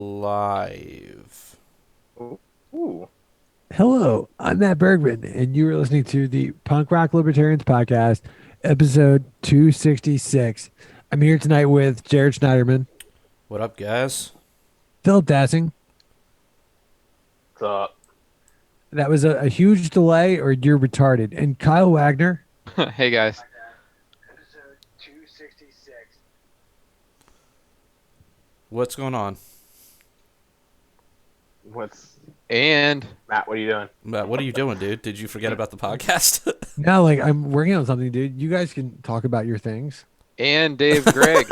Live. Ooh. Hello, I'm Matt Bergman, and you are listening to the Punk Rock Libertarians podcast, episode 266. I'm here tonight with Jared Schneiderman, What up, guys? Philip Dassing. What's up? That was a huge delay, or you're retarded. And Kyle Wagner. Hey guys. Episode 266. What's going on? And Matt, what are you doing? Matt, what are you doing, dude? Did you forget about the podcast? Now, I'm working on something, dude. You guys can talk about your things. Dave Gregg.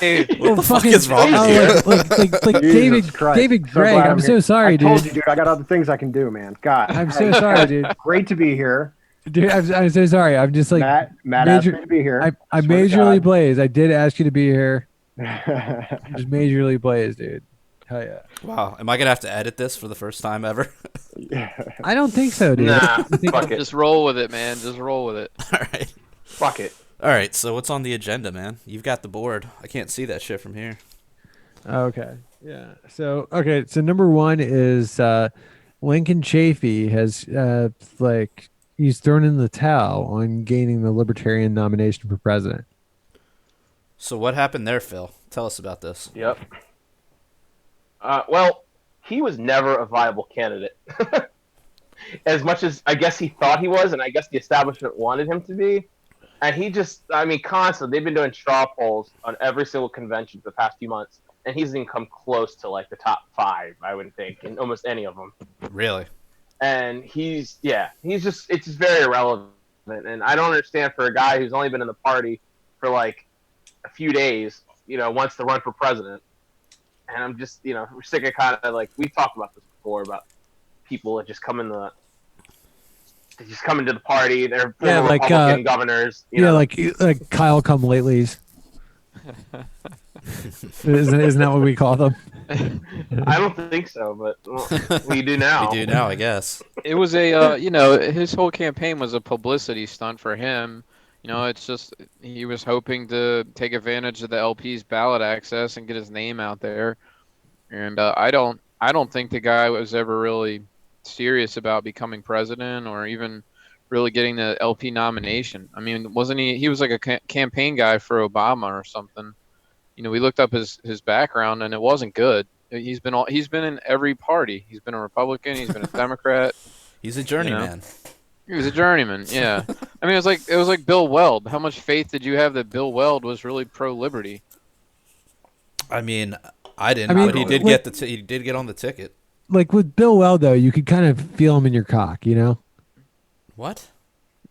Dave, What the fuck is wrong with you? Like Jesus Christ. David So Gregg. glad I'm I'm so here. sorry, I dude. told you, dude. I got other things I can do, man. God. I'm so sorry, dude. Great to be here. Dude, I'm so sorry. I'm just like Matt asked me to be here. I Swear to majorly God. blazed. I did ask you to be here. I'm just majorly blazed, dude. Hell yeah. Wow, am I gonna have to edit this for the first time ever? I don't think so, dude. Nah, I think- fuck it. Just roll with it, man. Just roll with it. All right. Fuck it. All right, so what's on the agenda, man? You've got the board. I can't see that shit from here. Okay. Yeah. So number one is Lincoln Chafee has he's thrown in the towel on gaining the Libertarian nomination for president. So what happened there, Phil? Tell us about this. Yep. Well, he was never a viable candidate. As much as I guess he thought he was, and I guess the establishment wanted him to be. And he just, constantly, they've been doing straw polls on every single convention for the past few months, and he hasn't even come close to, like, the top 5, I would think, in almost any of them. Really? And it's just very irrelevant. And I don't understand for a guy who's only been in the party for, like, a few days, wants to run for president. And I'm just, we're sick of kind of, like, we've talked about this before, about people that just come into the party. They're former Republican governors. You know? like Kyle come latelys. Isn't that what we call them? I don't think so, but we do now. We do now, I guess. It was his whole campaign was a publicity stunt for him. It's just he was hoping to take advantage of the LP's ballot access and get his name out there. And I don't think the guy was ever really serious about becoming president or even really getting the LP nomination. I mean, wasn't he was like a campaign guy for Obama or something. We looked up his background and it wasn't good. He's been in every party. He's been a Republican, he's been a Democrat. He's a journeyman. He was a journeyman, yeah. I mean, it was like Bill Weld. How much faith did you have that Bill Weld was really pro-liberty? I mean, I didn't, but he did get on the ticket. Like with Bill Weld, though, you could kind of feel him in your cock, What?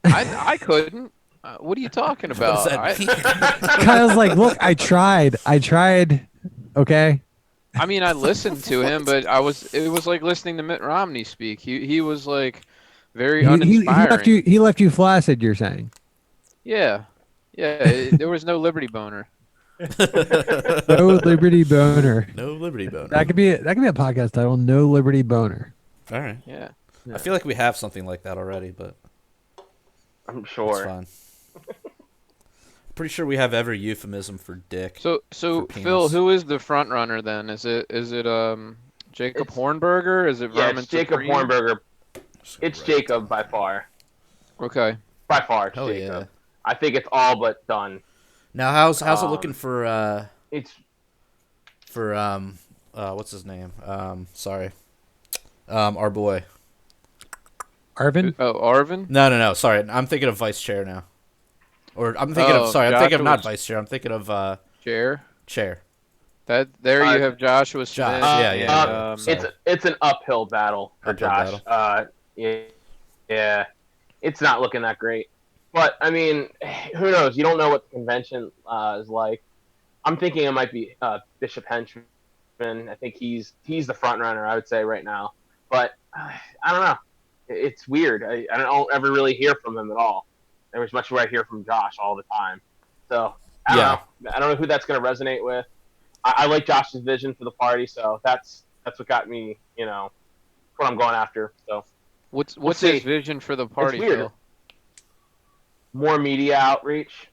I couldn't. What are you talking about? What does that mean? Kyle's like, look, I tried. Okay. I mean, I listened to him, but it was like listening to Mitt Romney speak. He was like very uninspiring. He left you flaccid, you're saying? Yeah. There was no liberty boner. No liberty boner. No liberty boner. That could be a podcast title. No liberty boner. All right. Yeah. I feel like we have something like that already, but I'm it's sure. fine. Pretty sure we have every euphemism for dick. So for Phil, penis. who is the front runner then? Is it Jacob Hornberger? Is it Yeah, Vermin it's Jacob Supreme? Hornberger. It's Right. Jacob by far. Okay. By far, it's Hell Jacob. yeah. I think it's all but done. Now, how's it looking for It's what's his name? Sorry. Our boy. Arvin? Oh, Arvin? No. Sorry, I'm thinking of vice chair now. Or I'm thinking of not Joshua's vice chair. I'm thinking of Chair. chair. You have Joshua Smith. Yeah. it's an uphill battle for Uphill Josh. battle. Yeah, it's not looking that great. But I mean, who knows? You don't know what the convention is like. I'm thinking it might be Bishop Henchman. I think he's the front runner, I would say right now. But I don't know. It's weird. I don't ever really hear from him at all. There was much where I hear from Josh all the time. So I don't know. I don't know who that's going to resonate with. I like Josh's vision for the party, so that's what got me. What I'm going after. So What's his vision for the party, weird. Phil? More media outreach,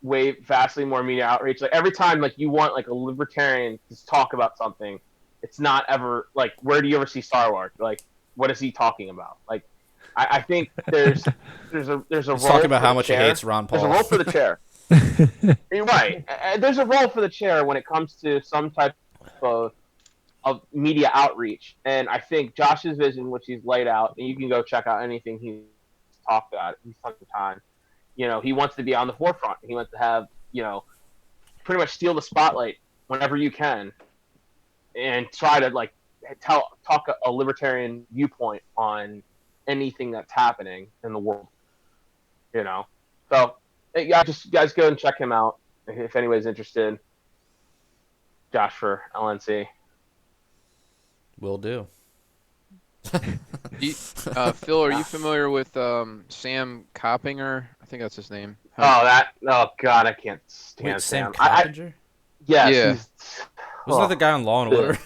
way vastly more media outreach. Like every time like you want like a libertarian to talk about something, it's not ever like where do you ever see Sarwark? Like what is he talking about? Like I think there's a He's role talking about for how the much he chair. hates Ron Paul. There's a role for the chair. You're right. There's a role for the chair when it comes to some type of media outreach, and I think Josh's vision, which he's laid out, and you can go check out anything he's talked about. He's talked the time. You know, he wants to be on the forefront. He wants to have, you know, pretty much steal the spotlight whenever you can, and try to like talk a libertarian viewpoint on anything that's happening in the world. You know, so yeah, just guys go and check him out if anybody's interested. Josh for LNC. Will do. Phil, are you familiar with Sam Coppinger? I think that's his name. Oh God, I can't stand Wait, Sam Sam. Coppinger? Yes, Yeah. Wasn't that the guy on Law and Order?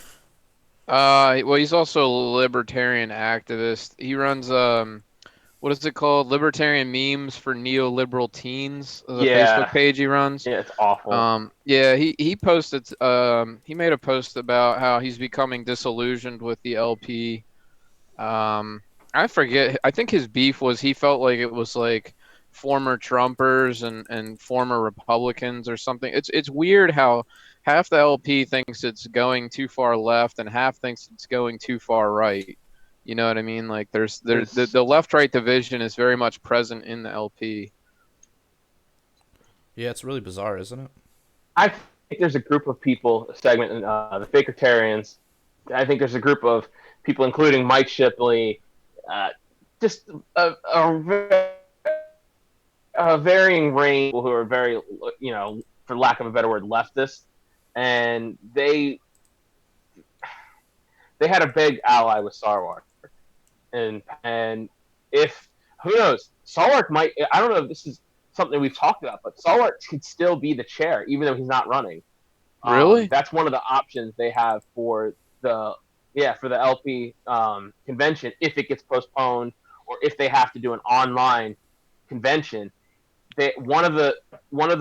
Well, he's also a libertarian activist. He runs what is it called? Libertarian Memes for Neoliberal Teens. The Facebook page he runs. Yeah, it's awful. Yeah, he posted. He made a post about how he's becoming disillusioned with the LP. I forget. I think his beef was he felt like it was like former Trumpers and former Republicans or something. It's weird how half the LP thinks it's going too far left and half thinks it's going too far right. You know what I mean? Like there's the left-right division is very much present in the LP. Yeah, it's really bizarre, isn't it? I think there's a group of people, a segment, the Fakertarians. I think there's a group of people, including Mike Shipley, just a varying range of people who are very, you know, for lack of a better word, leftist, and they had a big ally with Sarwark, and if who knows, Sarwark might. I don't know if this is something we've talked about, but Sarwark could still be the chair even though he's not running. Really? That's one of the options they have for the LP convention if it gets postponed or if they have to do an online convention. One of the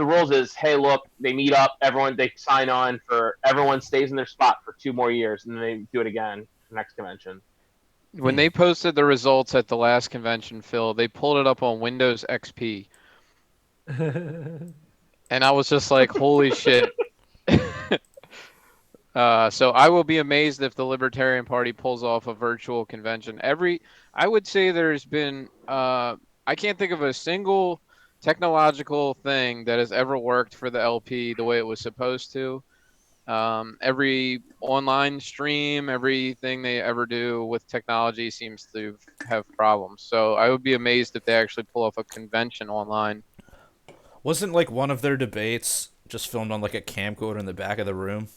rules is, hey, look, they meet up, they sign on for everyone stays in their spot for 2 more years, and then they do it again next convention. When they posted the results at the last convention, Phil, they pulled it up on Windows XP, and I was just like, holy shit. So I will be amazed if the Libertarian Party pulls off a virtual convention. I would say there's been, I can't think of a single technological thing that has ever worked for the LP the way it was supposed to. Every online stream, everything they ever do with technology seems to have problems. So I would be amazed if they actually pull off a convention online. Wasn't like one of their debates just filmed on like a camcorder in the back of the room?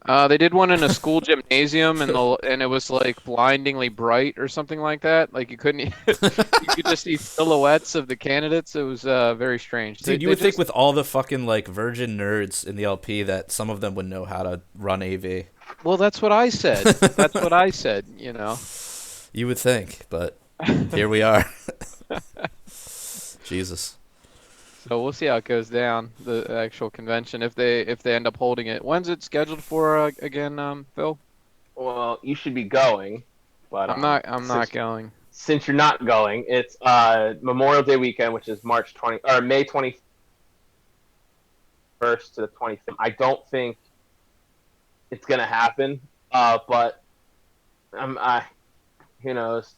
They did one in a school gymnasium, and it was like blindingly bright or something like that. Like you couldn't, you could just see silhouettes of the candidates. It was very strange. Dude, you would think with all the fucking like virgin nerds in the LP that some of them would know how to run AV. Well, that's what I said. That's what I said. You know. You would think, but here we are. Jesus. So we'll see how it goes down, the actual convention, if they end up holding it. When's it scheduled for again, Phil? Well, you should be going, but I'm not going. Since you're not going, it's Memorial Day weekend, which is May 21st to the 25th. I don't think it's gonna happen, but who knows?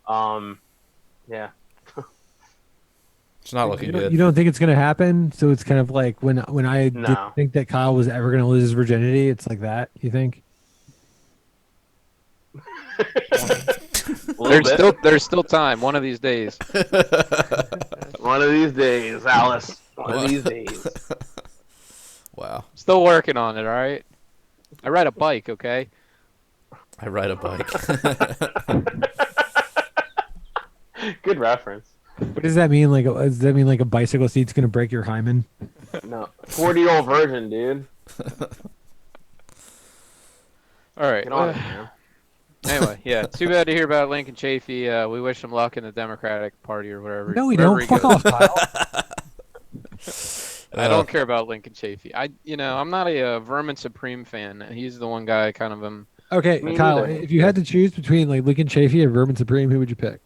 Yeah. It's not looking good. You don't think it's going to happen? So it's kind of like when I didn't think that Kyle was ever going to lose his virginity. It's like that, you think? There's still time. One of these days. One of these days, Alice. One of these days. Wow. Still working on it, all right? I ride a bike, okay? I ride a bike. Good reference. What does that mean? Does that mean like a bicycle seat's going to break your hymen? No. 40-year-old virgin, dude. All right. Get on it, man. Anyway, yeah. Too bad to hear about Lincoln Chafee. We wish him luck in the Democratic Party or whatever. No, we don't. Fuck off, Kyle. I don't care about Lincoln Chafee. I'm not a Vermin Supreme fan. He's the one guy I kind of am. Okay, Me Kyle, neither. if you had to choose between like Lincoln Chafee and Vermin Supreme, who would you pick?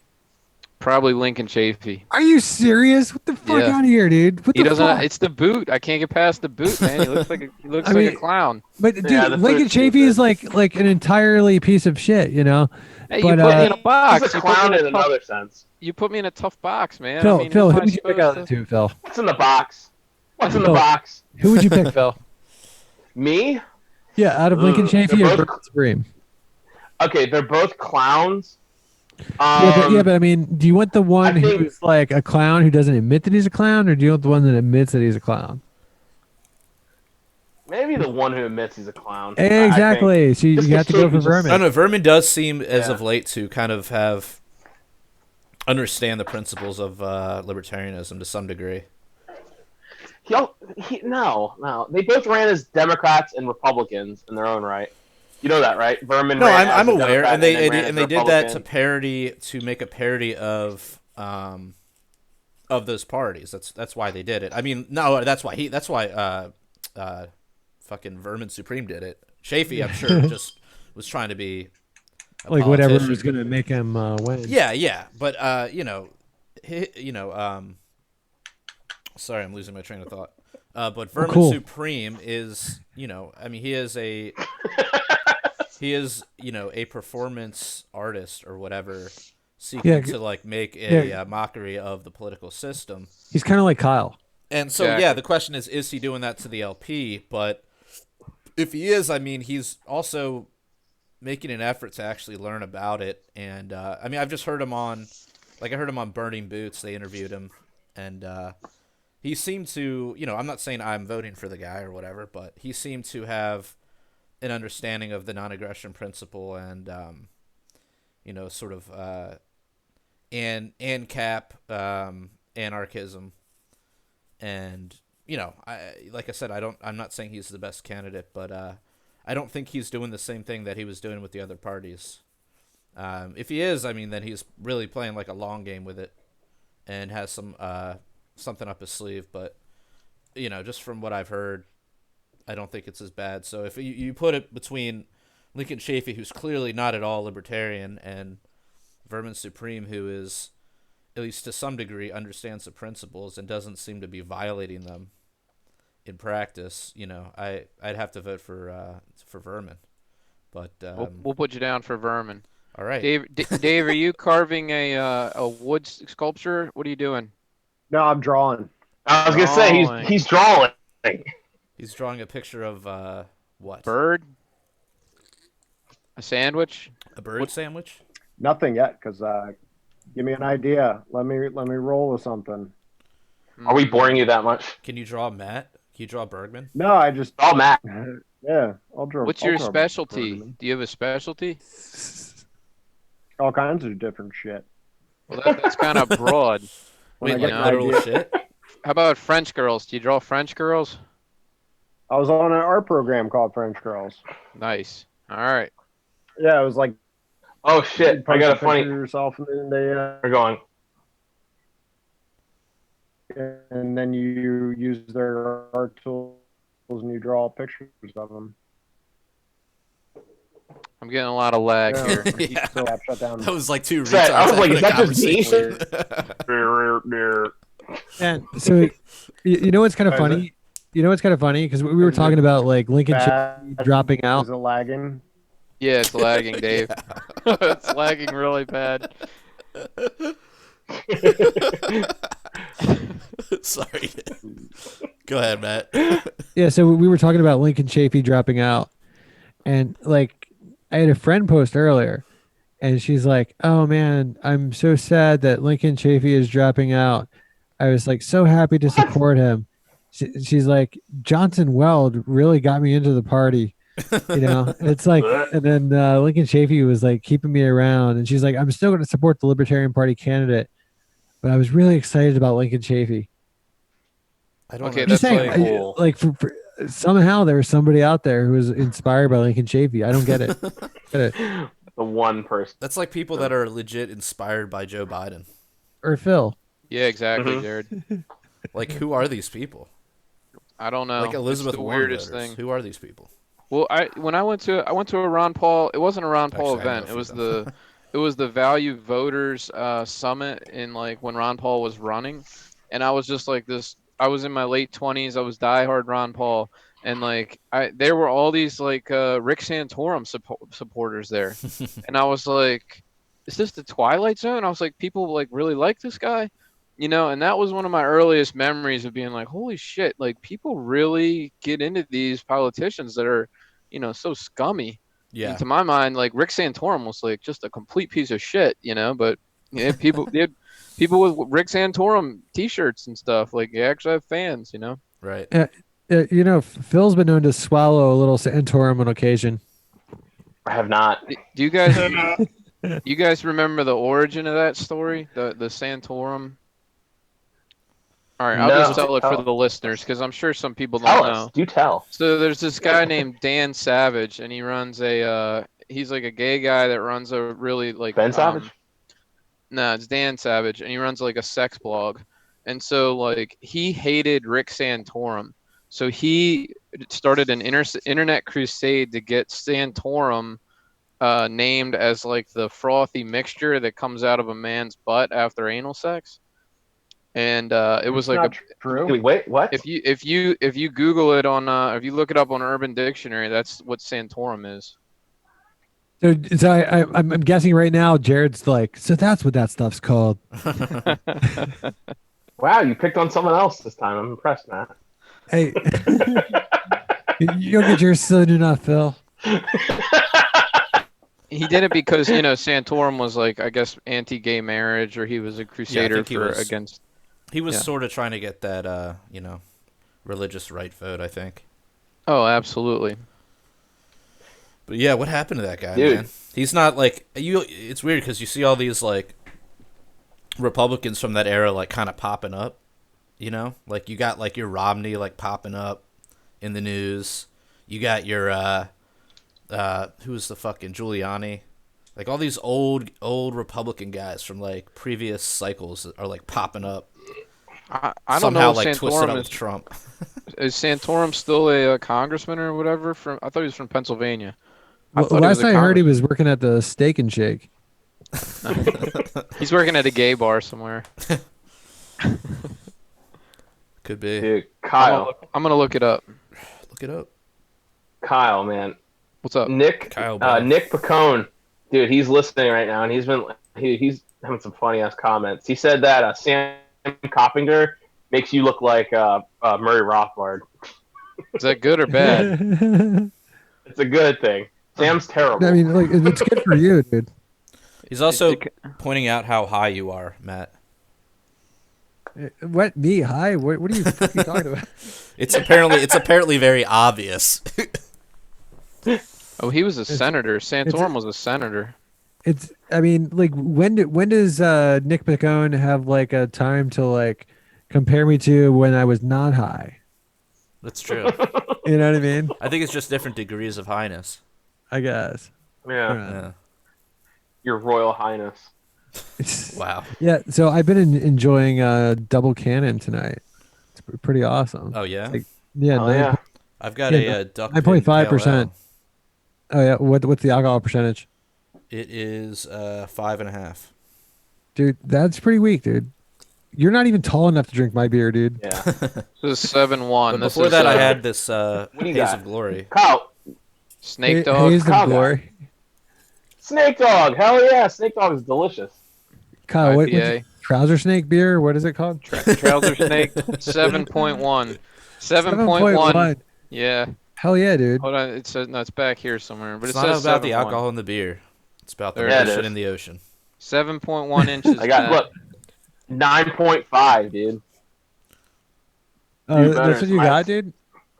Probably Lincoln Chafee. Are you serious? What the fuck Yeah. out of here, dude? What He the doesn't. fuck? It's the boot. I can't get past the boot, man. He looks like I mean, a clown. But dude, Yeah, the Lincoln food's Chafee is stupid. like an entirely piece of shit, you know. Hey, But, you put me in a box. He's a You put me clown in in a tough- another sense. You put me in a tough box, man. Phil, I mean, Phil, what who am I would you pick out of the supposed two, Phil? What's in the box? What's in the Phil. box? Who would you pick, Phil? Me? Yeah, out of Lincoln Ugh, Chafee they're or both- Vermin Supreme? Okay, they're both clowns. Yeah, but I mean, do you want the one I think- who's like a clown who doesn't admit that he's a clown, or do you want the one that admits that he's a clown? Maybe the one who admits he's a clown. Exactly. So you Just have to go for just- I don't Vermin. know. Vermin does seem, as Yeah. of late, to kind of understand the principles of libertarianism to some degree. No. They both ran as Democrats and Republicans in their own right. You know that, right? Vermin. No, ran as I'm a aware, Democrat and they then ran as and a they did that Republican. to make a parody of those parties. That's why they did it. I mean, no, that's why fucking Vermin Supreme did it. Chafee, I'm sure, just was trying to be a Like whatever politician. was gonna make him win. Yeah, but sorry, I'm losing my train of thought. But Vermin cool. Supreme is, I mean, he is a performance artist or whatever, seeking to like make a mockery of the political system. He's kind of like Kyle. And so, Exactly. yeah, the question is he doing that to the LP? But if he is, I mean, he's also making an effort to actually learn about it. And I mean, I've just heard him on, like, I heard him on Burning Boots. They interviewed him, and he seemed to, I'm not saying I'm voting for the guy or whatever, but he seemed to have an understanding of the non-aggression principle and, sort of ANCAP, anarchism. And like I said, I'm not saying he's the best candidate, but I don't think he's doing the same thing that he was doing with the other parties. If he is, I mean, then he's really playing like a long game with it, and has some something up his sleeve. But just from what I've heard, I don't think it's as bad. So if you put it between Lincoln Chafee, who's clearly not at all libertarian, and Vermin Supreme, who is, at least to some degree, understands the principles and doesn't seem to be violating them in practice, I'd have to vote for Vermin. But We'll put you down for Vermin. all right, Dave, are you carving a wood sculpture? What are you doing? No, I'm drawing. I was gonna say Drawing. he's drawing. he's drawing a picture of what? Bird? A sandwich? A bird sandwich? Nothing yet, because give me an idea. Let me roll with something. Are we boring you that much? Can you draw Matt? Can you draw Bergman? No, I just Oh, Matt. yeah. I'll draw. What's I'll your draw specialty? Bergman. Do you have a specialty? All kinds of different shit. Well, that's kind of broad. When Wait, I like get an literal idea- shit? How about French girls? Do you draw French girls? I was on an art program called French Girls. Nice. All right. Yeah, it was like Oh shit! you I got a post picture funny. of yourself, and then We're going. and then you use their art tools and you draw pictures of them. I'm getting a lot of lag Yeah. here. Yeah. So app shut down. That was like two Sad. I retards was like, having is a that just me? conversation. And so you know what's kind of Is it? funny? You know what's kind of funny because we were Is it talking about like Lincoln Bad? Chafee dropping out. Is it lagging? Yeah, it's lagging, Dave. It's lagging really bad. Sorry. Go ahead, Matt. Yeah, so we were talking about Lincoln Chafee dropping out, and like I had a friend post earlier, and she's like, "Oh man, I'm so sad that Lincoln Chafee is dropping out. I was like so happy to support him." She's like, "Johnson Weld really got me into the party." It's like, and then Lincoln Chafee was like keeping me around, and she's like, "I'm still going to support the Libertarian Party candidate, but I was really excited about Lincoln Chafee." I don't Okay, know. Just that's saying, really cool. like for somehow there was somebody out there who was inspired by Lincoln Chafee. I don't get it. Get it. The one person. That's like people that are legit inspired by Joe Biden. Or Phil. Yeah, exactly, Mhm. Jared. Like, who are these people? I don't know. Like Elizabeth It's the Warren weirdest voters. thing. Who are these people? Well, I went to a Ron Paul. It wasn't a Ron Paul Actually, I know event. a It few was of them. it was the Value Voters Summit in like when Ron Paul was running, and I was just like this. I was in my late 20s. I was diehard Ron Paul, and like there were all these like Rick Santorum supporters there, and I was like, is this the Twilight Zone? I was like, people like really like this guy, you know, and that was one of my earliest memories of being like, holy shit, like people really get into these politicians that are, you know, so scummy. And Yeah, to my mind, like Rick Santorum was like just a complete piece of shit, you know, but they had people with Rick Santorum t-shirts and stuff. Like they actually have fans, you know. right. You know, Phil's been known to swallow a little Santorum on occasion. I have not. Do you guys remember the origin of that story? The Santorum? All right, I'll No. just tell it for Oh. the listeners because I'm sure some people Tell don't us. know. Do tell. So there's this guy named Dan Savage, and he runs he's like a gay guy that runs a really like Ben Savage? no, it's Dan Savage, and he runs like a sex blog. And so like he hated Rick Santorum. So he started an internet crusade to get Santorum named as like the frothy mixture that comes out of a man's butt after anal sex. And it was It's like not true. Wait, what? if you Google it on if you look it up on Urban Dictionary, that's what Santorum is. So I'm guessing right now, Jared's like, so that's what that stuff's called. Wow, you picked on someone else this time. I'm impressed, Matt. Hey, you'll get yours soon enough, Phil. He did it because you know Santorum was like I guess anti-gay marriage, or he was a crusader think he was. against. He was Yeah. sort of trying to get that, you know, religious right vote, I think. Oh, absolutely. But yeah, what happened to that guy, Dude. man? He's not like you. It's weird because you see all these like Republicans from that era like kind of popping up. You know, like you got like your Romney like popping up in the news. You got your who's the fucking Giuliani? Like all these old Republican guys from like previous cycles are like popping up. I don't Somehow know if like twisted Santorum up is with Trump. is Santorum still a congressman or whatever? From I thought he was from Pennsylvania. I Well, thought he was last a I heard, he congressman. was working at the Steak and Shake. He's working at a gay bar somewhere. Could be. Dude, Kyle. I'm gonna look it up. Look it up. Kyle, man. What's up? Nick Kyle Bell. Nick Pacone. Dude, he's listening right now, and he's having some funny ass comments. He said that Sam Coppinger makes you look like Murray Rothbard. Is that good or bad? It's a good thing. Sam's terrible. I mean, like, it's good for you, dude. He's also pointing out how high you are, Matt. What, me? Hi? What are you fucking talking about? It's apparently very obvious. Oh, he was a senator. Santorum was a senator. It's, I mean, like, when does Nick Pacone have like a time to like compare me to when I was not high? That's true. You know what I mean? I think it's just different degrees of highness. I guess. Yeah, Yeah. Your Royal Highness. Wow. Yeah. So I've been enjoying Double Cannon tonight. It's pretty awesome. Oh yeah. Like, yeah. Oh yeah. I've got Yeah, a duck. 9.5%. Oh yeah. What's the alcohol percentage? It is 5.5. Dude, that's pretty weak, dude. You're not even tall enough to drink my beer, dude. Yeah. This is 7-1. But This before is, that, I had this do you Haze got? of Glory. Kyle, Snake Dog. Haze of Kyle got Glory. Snake Dog. Hell yeah, Snake Dog is delicious. Kyle, what's IPA. Trouser Snake beer? What is it called? Trouser Snake. 7.1. 7.1. Yeah. Hell yeah, dude. Hold on. It says no. It's back here somewhere. But It's it not says about the 7.1. alcohol in the beer. It's about the There it ocean is. in the ocean. 7.1 inches. I got Matt. look 9.5, dude. Dude, That's what you I- got, dude?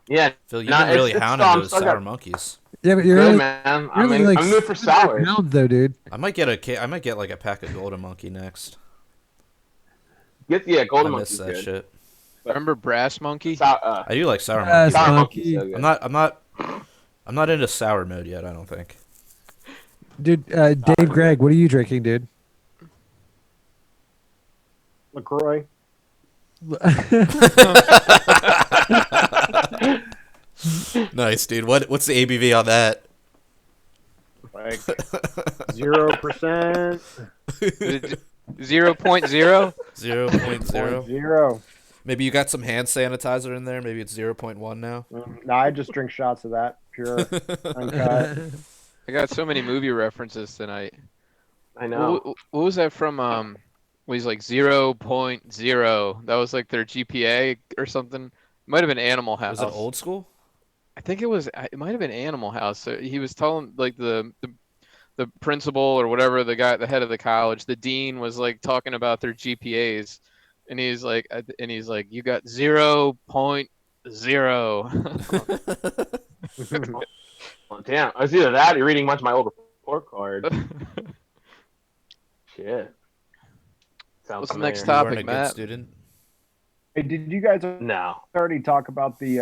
Yeah, Phil, you've Nah, been really it's hounding still- I'm those still sour got- monkeys. Yeah, but you're good only, man. you're I'm only in, like I'm moved for 700 sours. pounds, though, dude. I might get like a pack of Golden Monkey next. Yeah, Golden I Monkey's miss that good. shit. Remember Brass Monkey? I do like sour Yes. monkeys. Sour Monkey. Monkey's so good. I'm not into sour mode yet. I don't think. Dude, Dave Gregg, what are you drinking, dude? LaCroix. Nice, dude. What's the ABV on that? Like 0%. 0.0. 0.0. 0. Maybe you got some hand sanitizer in there. Maybe it's 0.1 now. No, I just drink shots of that pure, uncut. I got so many movie references tonight. I know. What was that from? When he's like 0.0. That was like their GPA or something. It might have been Animal House. Was it Old School? I think it was. It might have been Animal House. So he was telling like the principal or whatever, the guy, the head of the college, the dean was like talking about their GPAs, and he's like, you got 0.0. Well, damn, it's either that or you're reading much of my old report card. Shit. Sounds What's the familiar. next You weren't topic, a good Matt? student. Hey, did you guys No. already talk about the?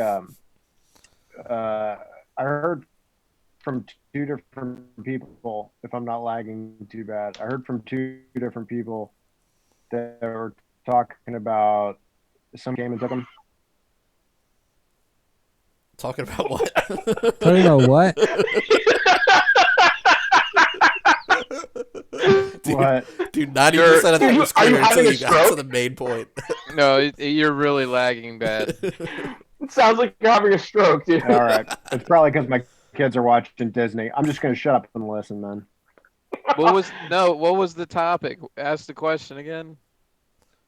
I heard from two different people. If I'm not lagging too bad, I heard from two different people that were talking about some game and took them. Talking about what? Talking about what? Dude, 90% of that was are you clear until having a you got to stroke? the main point. No, you're really lagging bad. It sounds like you're having a stroke, dude. All right, it's probably because my kids are watching Disney. I'm just gonna shut up and listen then. What was the topic? Ask the question again.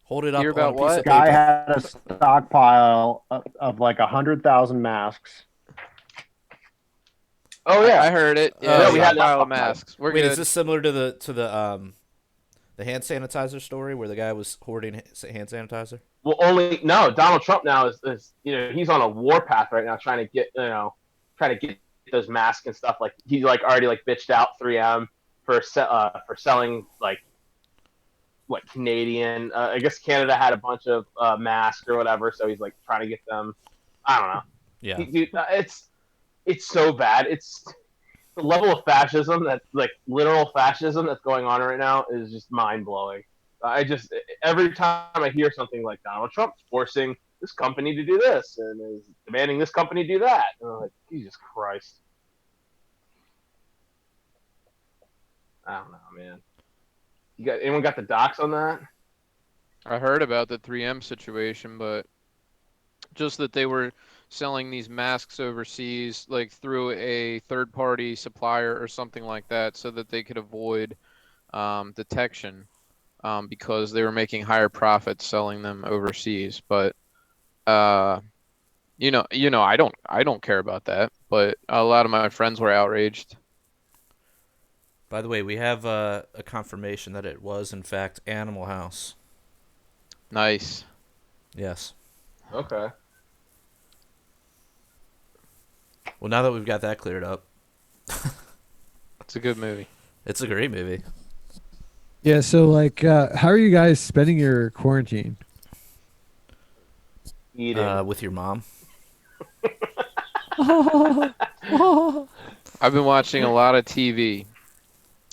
Hold it up Hear on about a piece what? of Guy paper. had a stockpile of like 100,000 masks. Oh yeah. I heard it. Yeah, Yeah, we we had had that pile of fucked up. masks. We're Wait, good. is this similar to the hand sanitizer story where the guy was hoarding hand sanitizer? Well, Donald Trump now is he's on a war path right now, trying to get those masks and stuff. Like he's like already like bitched out 3M for selling like what Canadian. I guess Canada had a bunch of masks or whatever, so he's like trying to get them. I don't know. Yeah. It's so bad. It's the level of fascism that like literal fascism that's going on right now is just mind blowing. Every time I hear something like Donald Trump's forcing this company to do this and is demanding this company do that, and I'm like, Jesus Christ. I don't know, man. Anyone got the docs on that? I heard about the 3M situation, but just that they were selling these masks overseas, like through a third-party supplier or something like that, so that they could avoid detection, because they were making higher profits selling them overseas. But I don't care about that. But a lot of my friends were outraged. By the way, we have a confirmation that it was, in fact, Animal House. Nice. Yes. Okay. Well, now that we've got that cleared up, It's a good movie. it's a great movie. Yeah. So, like, how are you guys spending your quarantine? Eating. With your mom. I've been watching a lot of TV,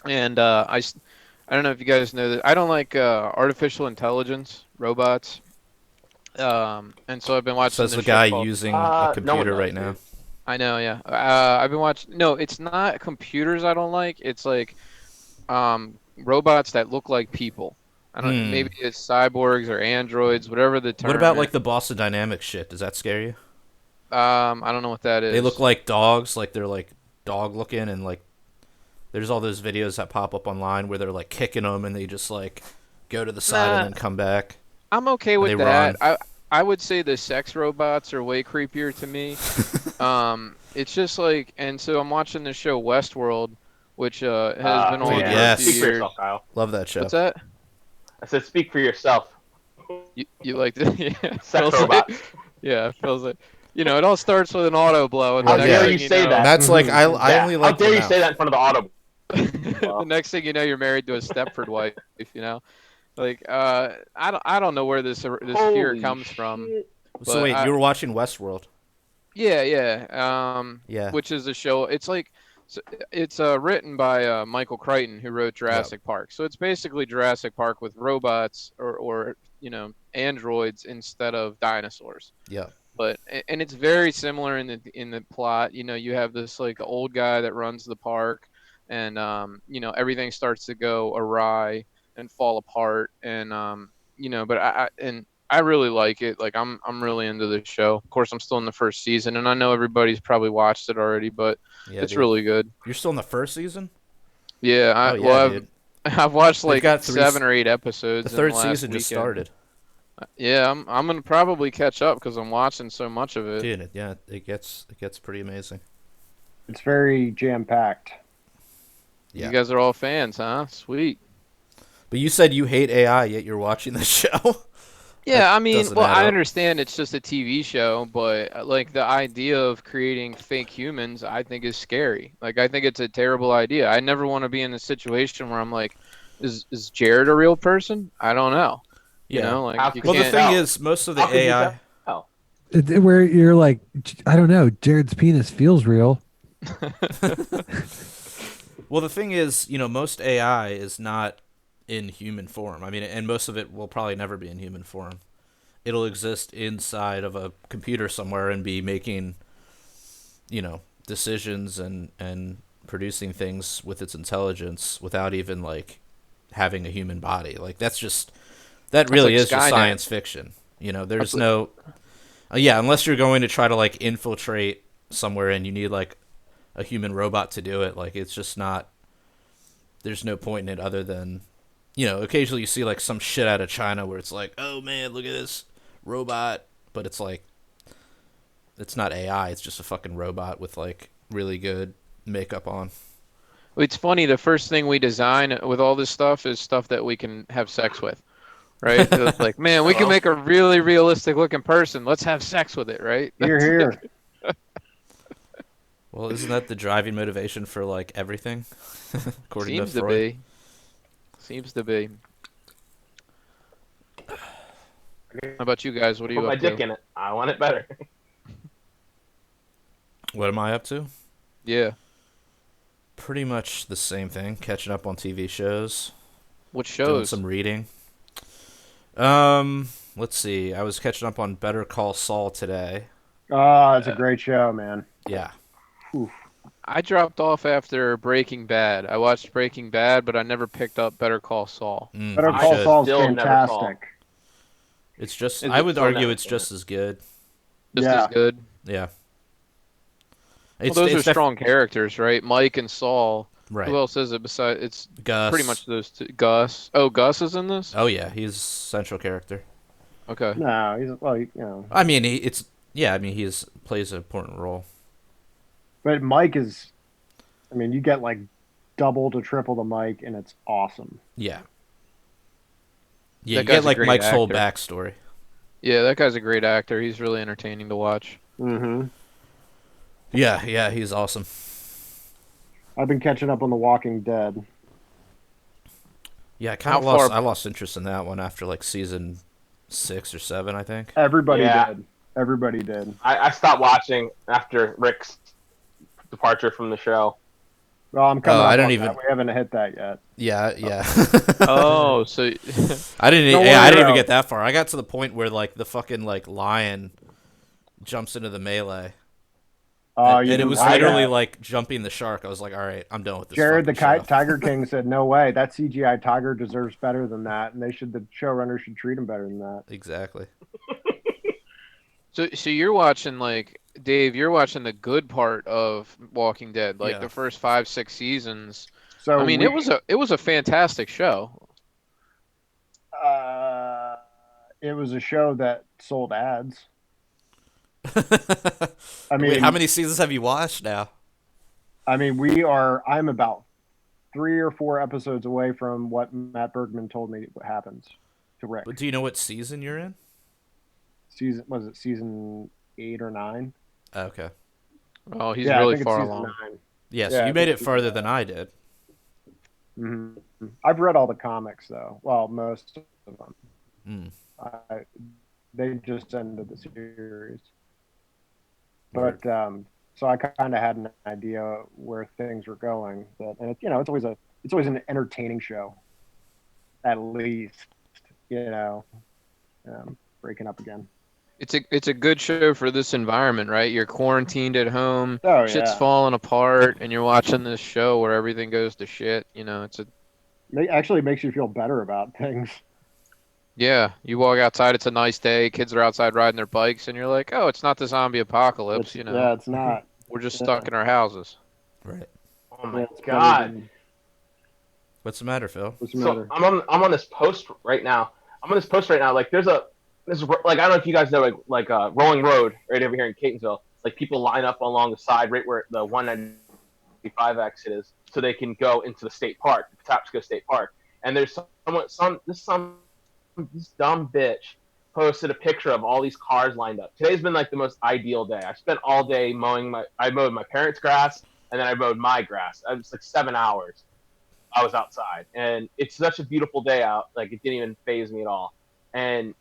and I don't know if you guys know that I don't like artificial intelligence, robots, and so I've been watching. Says the this show guy called- using No a one computer does, right now. dude. I know, yeah. I've been watching. No, it's not computers I don't like. It's like robots that look like people. I don't. Maybe it's cyborgs or androids, whatever the term. What about is. like the Boston Dynamics shit? Does that scare you? I don't know what that is. They look like dogs, like they're like dog looking, and like there's all those videos that pop up online where they're like kicking them and they just like go to the side and then come back. I'm okay Or with they that. run. I would say the sex robots are way creepier to me. It's just like, and so I'm watching the show Westworld, which has been on Dude, for yes. a few Speak for years. yourself, Kyle. Love that show. What's that? I said, speak for yourself. You like to? Yeah, Sex feels robot. like, yeah, feels like, it all starts with an auto blow, and How the dare next you thing you say know, that? Matt's like, I Yeah. only like How dare the you mouth. say that in front of the auto? the next thing you know, you're married to a Stepford wife. Like I don't know where this fear Holy comes from. shit. So but wait, you were watching Westworld? Yeah. Yeah. Which is a show. It's written by Michael Crichton, who wrote Jurassic Park. So it's basically Jurassic Park with robots or androids instead of dinosaurs. Yeah. But and it's very similar in the plot. You have this like old guy that runs the park, and everything starts to go awry and fall apart, and but I really like it. Like I'm really into this show. Of course, I'm still in the first season, and I know everybody's probably watched it already, but Yeah, it's dude. really good. You're still in the first season? Yeah, Oh yeah, dude. I've watched They've like got 7 or 8 The episodes in the third last season just weekend. started. Yeah, I'm gonna probably catch up because I'm watching so much of it. Dude, yeah, it gets pretty amazing. It's very jam packed. Yeah. You guys are all fans, huh? Sweet. But you said you hate AI, yet you're watching the show. Yeah, I mean, doesn't well, add I up. understand it's just a TV show, but like the idea of creating fake humans, I think is scary. Like, I think it's a terrible idea. I never want to be in a situation where I'm like, is Jared a real person? I don't know. Yeah. Like How you could Well, the can't. thing tell? is, most of the How could you AI. tell? Where you're like, I don't know, Jared's penis feels real. Well, the thing is, most AI is not in human form. I mean, and most of it will probably never be in human form. It'll exist inside of a computer somewhere and be making, decisions and producing things with its intelligence without even like having a human body. Like that really like is just Skynet. science fiction. There's That's no yeah, unless you're going to try to like infiltrate somewhere and you need like a human robot to do it. Like it's just not. There's no point in it other than, occasionally you see like some shit out of China where it's like, oh man, look at this robot, but it's like, it's not AI. It's just a fucking robot with like really good makeup on. It's funny. The first thing we design with all this stuff is stuff that we can have sex with, right? It's like, man, we can Hello? make a really realistic looking person. Let's have sex with it, right? Here, here. Well, isn't that the driving motivation for like everything? According Seems to to Freud. be. Seems to be. How about you guys? What are Put you my up dick to? in it. I want it better. What am I up to? Yeah. Pretty much the same thing. Catching up on TV shows. What Doing shows? some reading. Let's see. I was catching up on Better Call Saul today. Oh, that's a great show, man. Yeah. Oof. I dropped off after Breaking Bad. I watched Breaking Bad, but I never picked up Better Call Saul. Better You Call should. Saul's Still never saw. fantastic. It's just. Is I it would still argue never it's seen just it? as good. Just Yeah. as good. Yeah. Well, It's those are it's def- strong characters, right? Mike and Saul. right. Who else is it besides? It's Gus. pretty much those two. Gus. Oh, Gus is in this? Oh yeah, he's central character. Okay. No, he's well, you know. I mean, he's plays an important role. But Mike is, I mean, you get like double to triple the Mike, and it's awesome. Yeah. That Yeah, you guy's get a like great Mike's whole actor. backstory. Yeah, that guy's a great actor. He's really entertaining to watch. Mm-hmm. Yeah, he's awesome. I've been catching up on The Walking Dead. Yeah, I How far- lost interest in that one after like season 6 or 7, I think. Everybody Yeah. did. Everybody did. I stopped watching after Rick's departure from the show. Well, I'm coming. Oh, up I don't on even- that. We haven't hit that yet. Yeah. Oh, so I didn't. Don't I didn't worry, even bro. get that far. I got to the point where like the fucking like lion jumps into the melee, Oh, and you it didn't was like literally that. like jumping the shark. I was like, all right, I'm done with this. Jared the fucking show. Tiger King said, "No way. That CGI tiger deserves better than that, and the showrunner should treat him better than that." Exactly. so you're watching like Dave. You're watching the good part of Walking Dead, like Yeah. the first 5-6 seasons. So I mean, it was a fantastic show. it was a show that sold ads. I mean- Wait, how many seasons have you watched now? I mean, I'm about 3 or 4 episodes away from what Matt Bergman told me what happens to Rick. But do you know what season you're in? Season 8 or 9? Okay. Oh, he's Yeah, I really think it's far season along. 9. Yeah, so Yeah, you I made think it farther season than I did. Mhm. I've read all the comics though. Well, most of them. Mm. They just ended the series. But so I kind of had an idea where things were going. And it's always an entertaining show, at least. breaking up again. It's a good show for this environment, right? You're quarantined at home, Oh shit's yeah, falling apart, and you're watching this show where everything goes to shit. You know, actually makes you feel better about things. yeah. You walk outside, it's a nice day, kids are outside riding their bikes, and you're like, oh, it's not the zombie apocalypse. You know, Yeah, it's not. we're just Yeah. stuck in our houses. Right. Oh Yeah, my it's better god. than- What's the matter, Phil? What's the So matter? I'm on this post right now. Like there's like I don't know if you guys know Rolling Road right over here in Catonsville. Like people line up along the side right where the 195 exit is, so they can go into the state park, Patapsco State Park. And there's this dumb bitch posted a picture of all these cars lined up. Today's been like the most ideal day. I spent all day I mowed my parents' grass, and then I mowed my grass. It was like 7 hours. I was outside, and it's such a beautiful day out. Like it didn't even faze me at all. And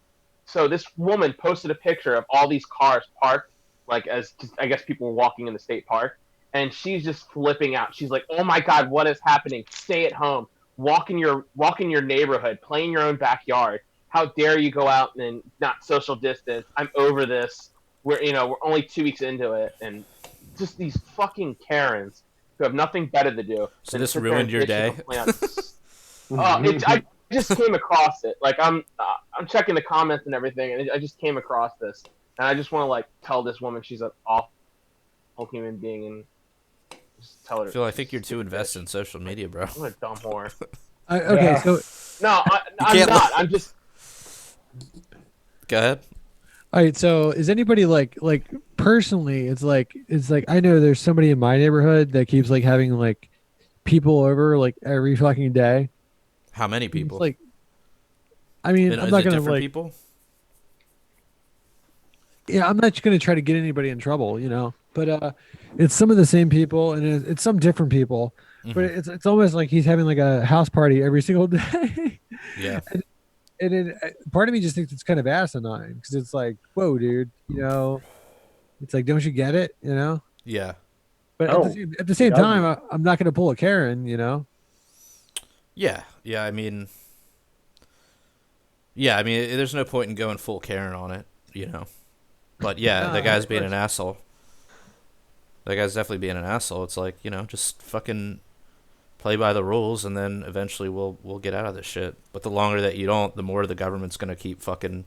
so this woman posted a picture of all these cars parked, like as I guess people were walking in the state park, and she's just flipping out. She's like, "Oh my god, what is happening? Stay at home. Walk in your neighborhood. Play in your own backyard. How dare you go out and not social distance? I'm over this. We're only 2 weeks into it, and just these fucking Karens who have nothing better to do. So than this sit there ruined and your bitch day? and complain. I just came across it. Like I'm checking the comments and everything, and I just came across this, and I just want to like tell this woman she's an awful human being, and just tell her. Phil, I think you're too invested in social media, bro. I'm a dumb whore. Okay, Yeah. so No, I'm can't not. I'm just. Go ahead. all right, so is anybody like personally? It's like I know there's somebody in my neighborhood that keeps like having like people over like every fucking day. How many It's people? like, I mean, And I'm is not it gonna different like, people? yeah, I'm not gonna try to get anybody in trouble, you know. But it's some of the same people, and it's some different people. But Mhm. it's almost like he's having like a house party every single day. Yeah. And then part of me just thinks it's kind of asinine because it's like, whoa, dude, you know, it's like, don't you get it, you know? Yeah. But Oh, at the same doesn't. time, I'm not going to pull a Karen, you know? Yeah. Yeah. I mean, there's no point in going full Karen on it, you know. But yeah, the guy's of being course. an asshole. That guy's definitely being an asshole. It's like, just fucking play by the rules, and then eventually we'll get out of this shit. But the longer that you don't, the more the government's gonna keep fucking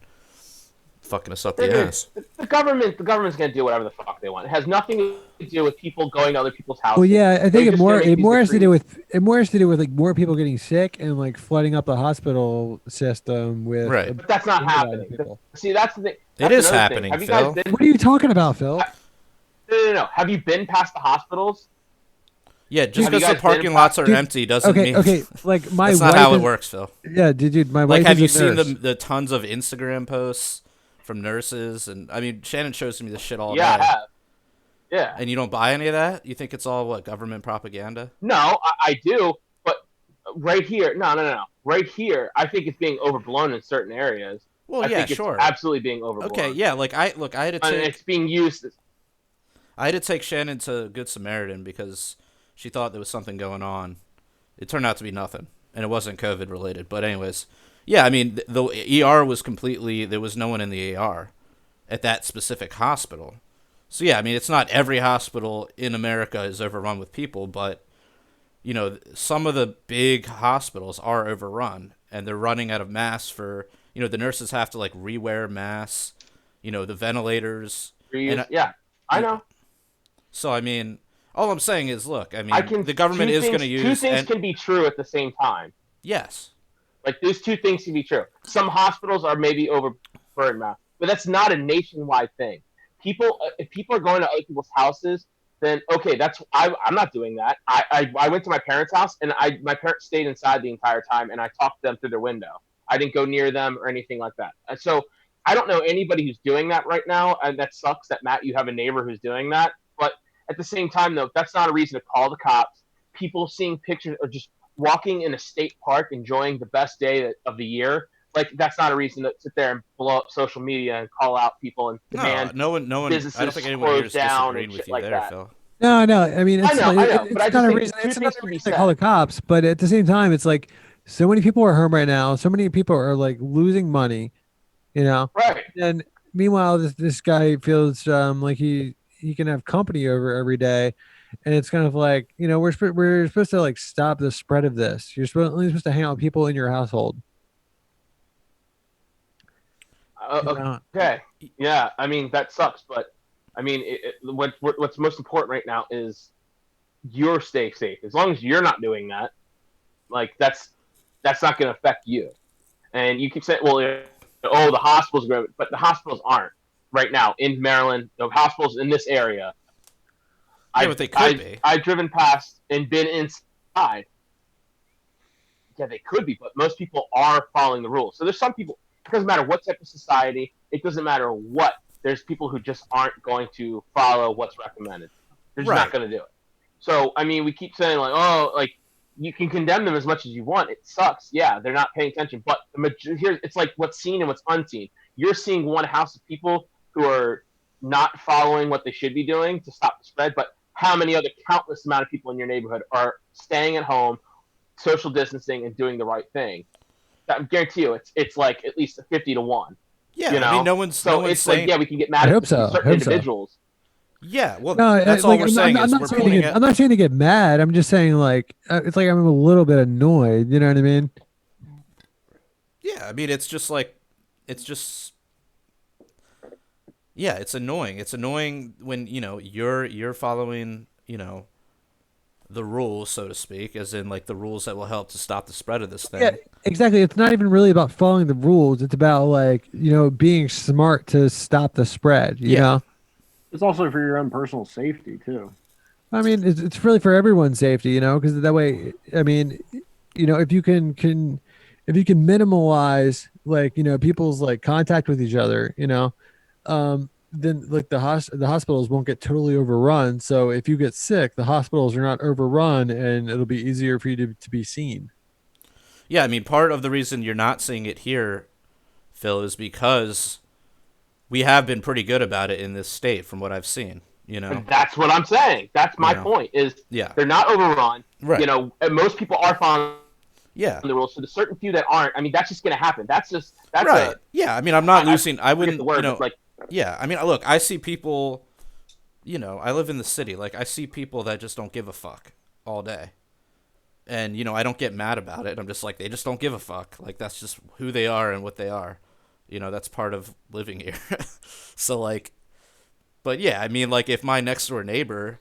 us up the ass. The government's gonna do whatever the fuck they want. It has nothing to do with people going to other people's houses. Well, yeah, I think They're it just more gonna make these has to do decrees. with like more people getting sick and like flooding up the hospital system with Right. But that's not a lot of happening. people. See, that's the thing. It That's is another thing. happening, Have you Phil. guys been? What are you talking about, Phil? No. Have you been past the hospitals? Yeah, just Have you because the guys parking been- lots are Dude, empty doesn't Okay, mean okay, like my that's wife not how it is- works, Phil. Yeah, dude, my Like, wife have you is a seen nurse. the tons of Instagram posts from nurses? And I mean, Shannon shows me this shit all Yeah, I day. have. Yeah. And you don't buy any of that? You think it's all what, government propaganda? No, I do, but right here, no. Right here, I think it's being overblown in certain areas. Well, I yeah, think sure. it's absolutely being overblown. Okay, yeah, like I had to And take it's being used. Shannon to Good Samaritan because she thought there was something going on. It turned out to be nothing, and it wasn't COVID related. But anyways, yeah, I mean the ER was completely, there was no one in the ER at that specific hospital. So yeah, I mean it's not every hospital in America is overrun with people, but some of the big hospitals are overrun, and they're running out of masks for, the nurses have to like rewear masks, the ventilators. And Yeah, I know. So I mean, all I'm saying is, look, I mean, the government is going to use two things can be true at the same time. Yes. Like those two things can be true. Some hospitals are maybe overburdened now, but that's not a nationwide thing. If people are going to other people's houses, then okay, I'm not doing that. I went to my parents' house, and my parents stayed inside the entire time, and I talked to them through their window. I didn't go near them or anything like that. And so I don't know anybody who's doing that right now, and that sucks that Matt, you have a neighbor who's doing that. But at the same time, though, that's not a reason to call the cops. People seeing pictures or just walking in a state park, enjoying the best day of the year, like that's not a reason to sit there and blow up social media and call out people and demand No one. I businesses don't think anyone here is close down disagreeing and with shit you like there, that. Phil. No, I mean, it's I know, it's but I not just a think reason. two It's things not a can be reason to call the said. cops, but at the same time, it's like so many people are home right now. So many people are like losing money, you know. Right. And meanwhile, this guy feels like he can have company over every day, and it's kind of like, you know, we're supposed to like stop the spread of this. You're only supposed to hang out with people in your household. You know? Okay. Yeah. I mean, that sucks, but I mean, what's most important right now is you're stay safe. As long as you're not doing that, like that's not going to affect you. And you keep saying, well, oh, the hospitals are going, but the hospitals aren't right now in Maryland. The hospitals in this area. Yeah, but they could be. I've driven past and been inside. Yeah, they could be, but most people are following the rules. So there's some people. It doesn't matter what type of society. It doesn't matter what. There's people who just aren't going to follow what's recommended. They're just not going to do it. So I mean, we keep saying like, oh, like you can condemn them as much as you want. It sucks. Yeah, they're not paying attention. But here, it's like what's seen and what's unseen. You're seeing one house of people who are not following what they should be doing to stop the spread. But how many other countless amount of people in your neighborhood are staying at home, social distancing, and doing the right thing? I guarantee you, it's like at least a 50-1. Yeah, you know? I mean, no one's it's saying. like, yeah, we can get mad at certain individuals. Yeah, well, no, that's like, all we're saying is I'm we're saying pointing I'm not saying to get mad. I'm just saying like it's like I'm a little bit annoyed. You know what I mean? Yeah, I mean, it's just like, yeah, it's annoying. It's annoying when, you know, you're following, you know, the rules, so to speak, as in like the rules that will help to stop the spread of this thing. Yeah, exactly. It's not even really about following the rules. It's about like, you know, being smart to stop the spread, you know? It's also for your own personal safety too. I mean, it's really for everyone's safety, you know, because that way, I mean, you know, if you can if you can minimize like, you know, people's like contact with each other, you know, then like the hospitals won't get totally overrun. So if you get sick, the hospitals are not overrun, and it'll be easier for you to be seen. Yeah, I mean, part of the reason you're not seeing it here, Phil, is because we have been pretty good about it in this state, from what I've seen. You know, and that's what I'm saying. That's my point. Is they're not overrun. Right. You know, and most people are following. Yeah. The rules. So the certain few that aren't. I mean, that's just going to happen. That's right. Yeah. I mean, I'm not losing. I wouldn't. The word, you know. Like. Yeah. I mean, look. I see people. You know, I live in the city. Like, I see people that just don't give a fuck all day. And, you know, I don't get mad about it. I'm just like, they just don't give a fuck. Like, that's just who they are and what they are. You know, that's part of living here. So, like, but yeah, I mean, like, if my next door neighbor,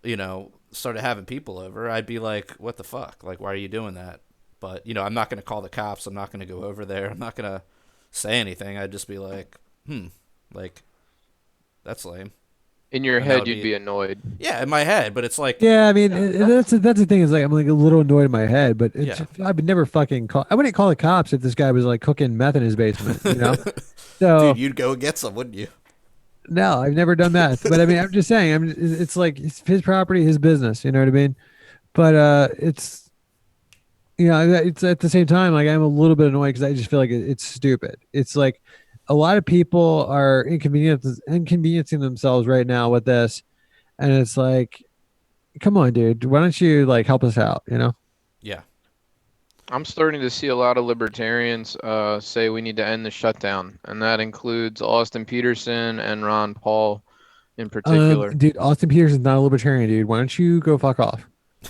you know, started having people over, I'd be like, what the fuck? Like, why are you doing that? But, you know, I'm not going to call the cops. I'm not going to go over there. I'm not going to say anything. I'd just be like, like, that's lame. In your head, you'd be annoyed. Yeah, in my head, but it's like... Yeah, I mean, that's the thing is, like, I'm like a little annoyed in my head, but it's, I would never fucking call... I wouldn't call the cops if this guy was, like, cooking meth in his basement, you know? So, dude, you'd go get some, wouldn't you? No, I've never done meth. But, I mean, I'm just saying, it's like, it's his property, his business, you know what I mean? But it's... You know, it's at the same time, like, I'm a little bit annoyed because I just feel like it's stupid. It's like... A lot of people are inconveniencing themselves right now with this, and it's like, come on, dude, why don't you like help us out, you know? Yeah. I'm starting to see a lot of libertarians say we need to end the shutdown, and that includes Austin Peterson and Ron Paul in particular. Dude, Austin Peterson's not a libertarian, dude. Why don't you go fuck off?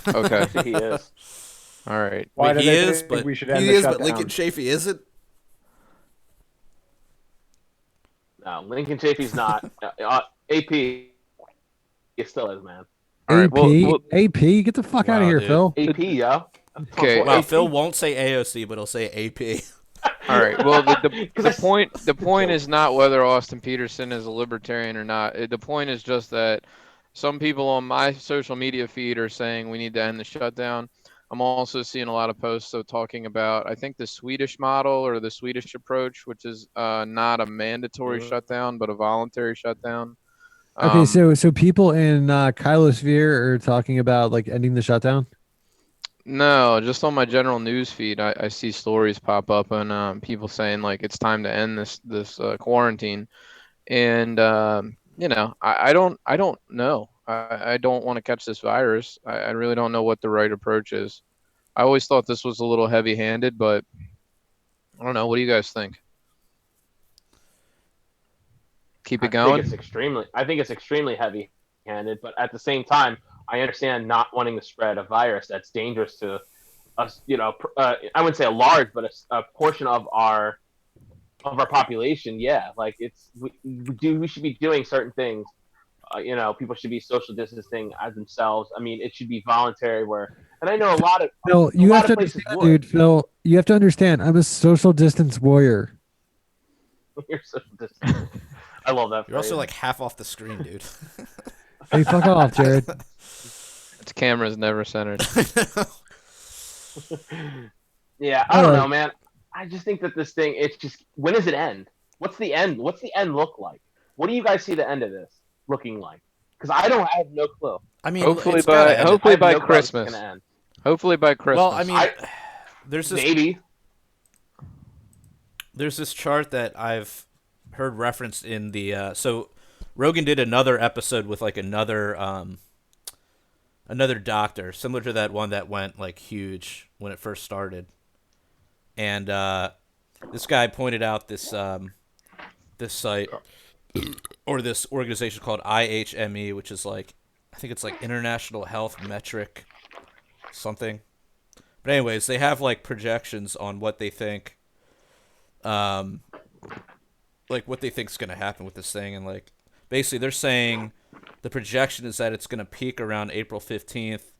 Okay. He is. All right. Wait, he is, but we should end the shutdown? But Lincoln Chafee isn't? No, Lincoln Chafee's not. AP, he still is, man. All right, AP, get the fuck out of here, dude. Phil. AP, yo. Okay. Well, Phil won't say AOC, but he'll say AP. All right. Well, the point is not whether Austin Peterson is a libertarian or not. The point is just that some people on my social media feed are saying we need to end the shutdown. I'm also seeing a lot of posts talking about, I think, the Swedish model or the Swedish approach, which is not a mandatory shutdown, but a voluntary shutdown. Okay, so people in Kylosphere are talking about like ending the shutdown? No, just on my general news feed, I see stories pop up and people saying like it's time to end this quarantine, and you know, I don't know. I don't want to catch this virus. I really don't know what the right approach is. I always thought this was a little heavy-handed, but I don't know. What do you guys think? Keep it I going. think it's extremely heavy-handed, but at the same time, I understand not wanting to spread a virus that's dangerous to us. I wouldn't say a large, but a portion of our population. Yeah, like we should be doing certain things. People should be social distancing as themselves. I mean, it should be voluntary. And I know Phil, a you have lot to of places understand, would. dude. Phil, you have to understand. I'm a social distance warrior. You're social distancing. I love that. You're also phrase. like half off the screen, dude. Hey, fuck off, Jared. Its camera's never centered. Yeah, I don't know, man. I just think that this thing, it's just, when does it end? What's the end? What's the end look like? What do you guys see the end of this looking like? Because I have no clue. I mean, Hopefully it's gotta by end. hopefully I have by no clue how it's Christmas. gonna end. Hopefully by Christmas. Well, I mean, there's this chart that I've heard referenced in the so Rogan did another episode with like another doctor, similar to that one that went like huge when it first started. And this guy pointed out this site or this organization called IHME, which is like, I think it's like International Health Metric something. But anyways, they have like projections on what they think, like what they think's gonna happen with this thing, and like basically they're saying the projection is that it's gonna peak around April 15th,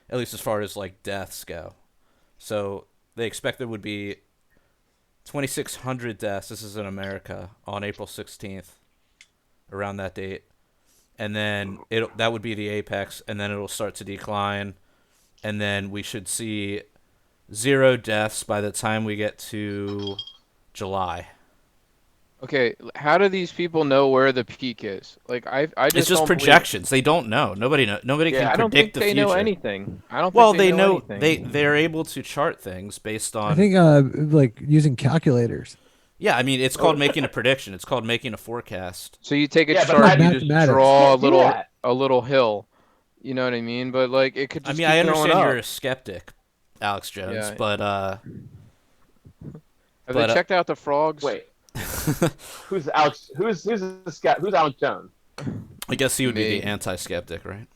at least as far as like deaths go. So they expect there would be 2,600 deaths. This is in America on April 16th, around that date, and then that would be the apex, and then it'll start to decline, and then we should see 0 deaths by the time we get to July. Okay, how do these people know where the peak is? Like I just It's just don't projections. They don't know. Nobody can I don't think predict the they future. know anything. I don't Well, think they know anything. they're able to chart things based on. I think like using calculators. Yeah, I mean, it's called making a prediction. It's called making a forecast. So you take a Yeah, but chart, you just mathematics. draw Can't do that. a little hill. You know what I mean? But like it could I just mean, keep I going understand up. you're a skeptic, Alex Jones, Yeah. but Have but, they checked out the frogs? Wait, who's Alex? Who's Alex Jones? I guess he would be Me. the anti-skeptic, right?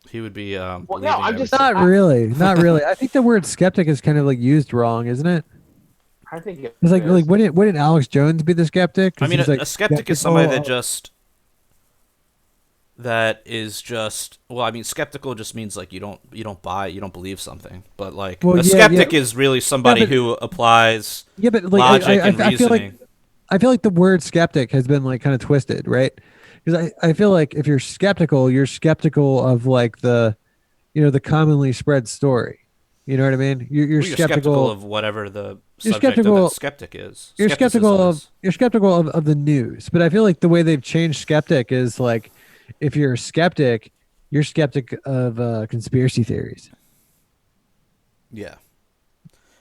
He would be. Well, no, believing I'm just everything. Not really. Not really. I think the word skeptic is kind of like used wrong, isn't it? I think It's it like is. wouldn't Alex Jones be the skeptic? 'Cause I mean, he's, like, a skeptic is somebody that skeptical well, I mean, skeptical just means like you don't buy, you don't believe something. But like Well, a yeah, skeptic yeah. is really somebody but- who applies Yeah, but like logic and I feel reasoning. like the word skeptic has been like kind of twisted, right? Because I feel like if you're skeptical of like the the commonly spread story. You know what I mean? You're Well, you're skeptical of whatever the You're subject skeptical- of that skeptic is. You're skeptical Skepticism is. of the news, but I feel like the way they've changed skeptic is like, if you're a skeptic, you're skeptic of conspiracy theories. Yeah.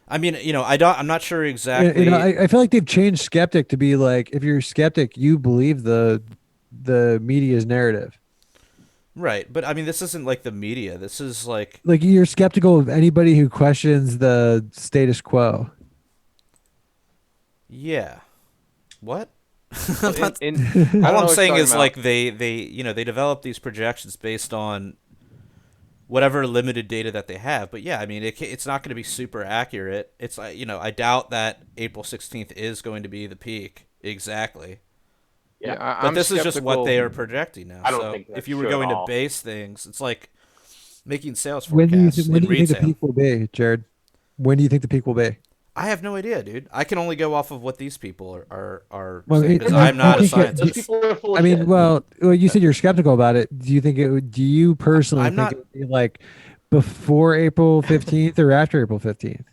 I mean, I'm not sure exactly. I feel like they've changed skeptic to be like, if you're a skeptic, you believe the media's narrative. Right, but I mean, this isn't like the media. This is like Like, you're skeptical of anybody who questions the status quo. yeah. What? Well, All I don't know I'm what saying you're is talking like they develop these projections based on whatever limited data that they have. But yeah, I mean, it's not going to be super accurate. It's like, I doubt that April 16th is going to be the peak exactly. Yeah, Yeah, But I'm this is just what skeptical. they are projecting now. I don't So think that's if you were true at going to all. base things, it's like making sales When do you, forecasts when in do you think the retail. peak will be, Jared? When do you think the peak will be? I have no idea, dude. I can only go off of what these people are Well, saying, because I I'm not a think it- Those scientist. people are full of I mean, shit. well, you said you're skeptical about it. Do you think it would? Do you personally I'm think not- it would be like before April 15th or after April 15th?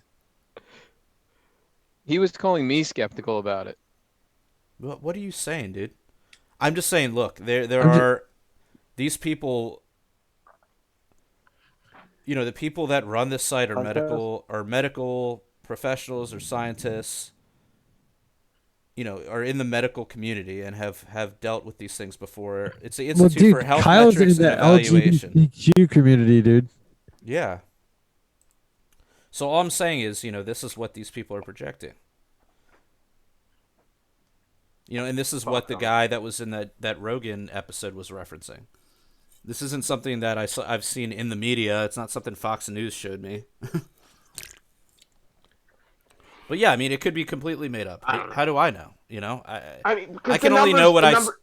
He was calling me skeptical about it. What are you saying, dude? I'm just saying, look, there I'm ju- are these people, the people that run this site are medical professionals or scientists, are in the medical community and have dealt with these things before. It's the Well, Institute dude, for Health Kyle's Metrics in and the Evaluation. LGBTQ community, dude. Yeah. So all I'm saying is, this is what these people are projecting. You know, and this is what the guy that was in that Rogan episode was referencing. This isn't something that I've seen in the media. It's not something Fox News showed me. But yeah, I mean, it could be completely made up. How do I know? You know, I mean, I can only know what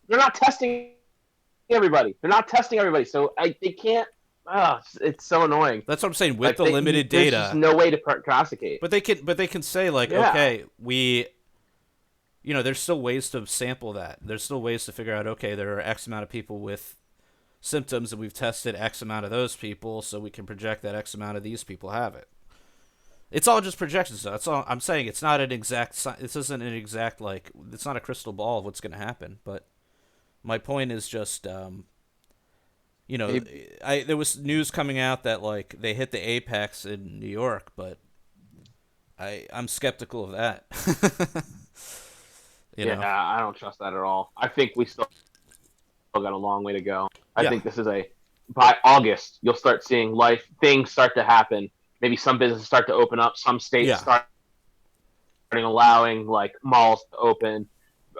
they're not testing everybody. They're not testing everybody, so they can't. It's so annoying. That's what I'm saying. With the limited data, there's just no way to prognosticate. But they can say like, okay, you know, there's still ways to sample that. There's still ways to figure out, okay, there are X amount of people with symptoms, and we've tested X amount of those people, so we can project that X amount of these people have it. It's all just projections, though. That's all I'm saying. It's not an exact. This isn't an exact, like, it's not a crystal ball of what's going to happen. But my point is just, you know, there was news coming out that like they hit the apex in New York, but I'm skeptical of that. You know? I don't trust that at all. I think we still got a long way to go. I think this is by August, you'll start seeing things start to happen. Maybe some businesses start to open up. Some states start allowing like malls to open,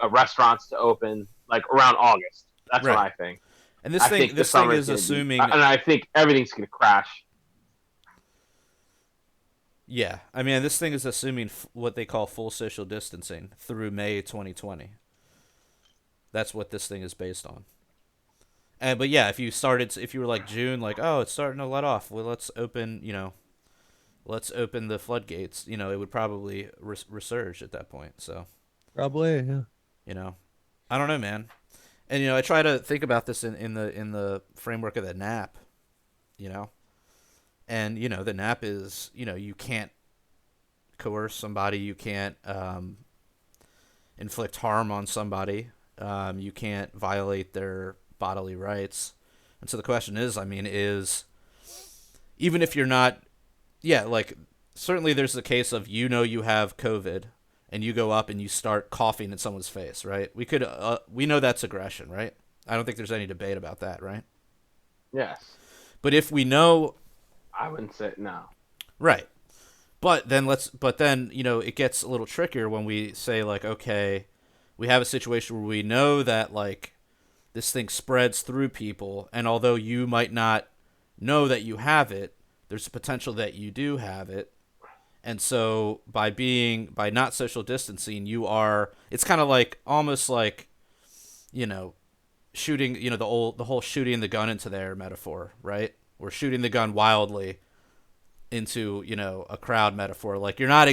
restaurants to open, like around August. That's what I think. And this thing is assuming, and I think everything's going to crash. Yeah, I mean, this thing is assuming what they call full social distancing through May 2020. That's what this thing is based on. But yeah, if you were like June, like, oh, it's starting to let off. Well, let's open the floodgates. You know, it would probably resurge at that point. So probably, yeah. You know, I don't know, man. And you know, I try to think about this in the framework of the NAP. You know. And, you know, the NAP is, you know, you can't coerce somebody. You can't inflict harm on somebody. You can't violate their bodily rights. And so the question is, I mean, even if you're not, like, certainly there's the case of, you know, you have COVID and you go up and you start coughing in someone's face, right? We know that's aggression, right? I don't think there's any debate about that, right? Yes. But if we know... I wouldn't say no. Right. But then, you know, it gets a little trickier when we say, like, okay, we have a situation where we know that, like, this thing spreads through people, and although you might not know that you have it, there's a potential that you do have it. And so by not social distancing, it's kind of like, almost like, you know, shooting, you know, the whole shooting the gun into the air metaphor, right? We're shooting the gun wildly into, you know, a crowd metaphor. Like, you're not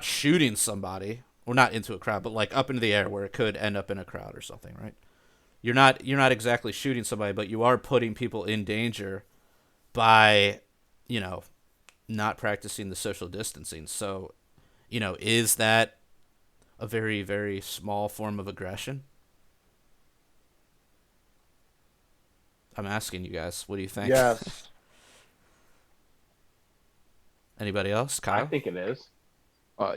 shooting somebody, or not into a crowd, but like up into the air where it could end up in a crowd or something, right? You're not exactly shooting somebody, but you are putting people in danger by, you know, not practicing the social distancing. So, you know, is that a very, very small form of aggression? I'm asking you guys. What do you think? Yes. Anybody else? Kyle? I think it is. I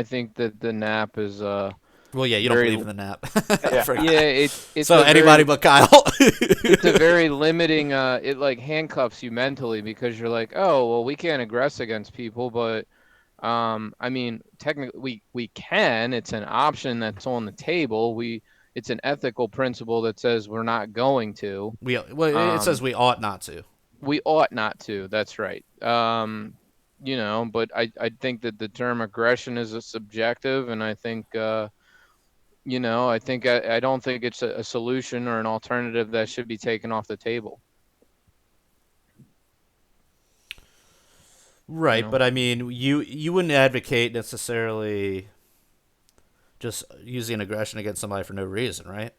think that the NAP is well, yeah, you don't believe in the NAP. It's so anybody but Kyle. It's a very limiting. It like handcuffs you mentally, because you're like, oh well, we can't aggress against people, but I mean, technically we can. It's an option that's on the table. It's an ethical principle that says we're not going to. It says we ought not to. We ought not to. That's right. You know, but I think that the term aggression is a subjective, and I think, you know, I don't think it's a solution or an alternative that should be taken off the table. Right, you know? But I mean, you wouldn't advocate necessarily just using aggression against somebody for no reason, right?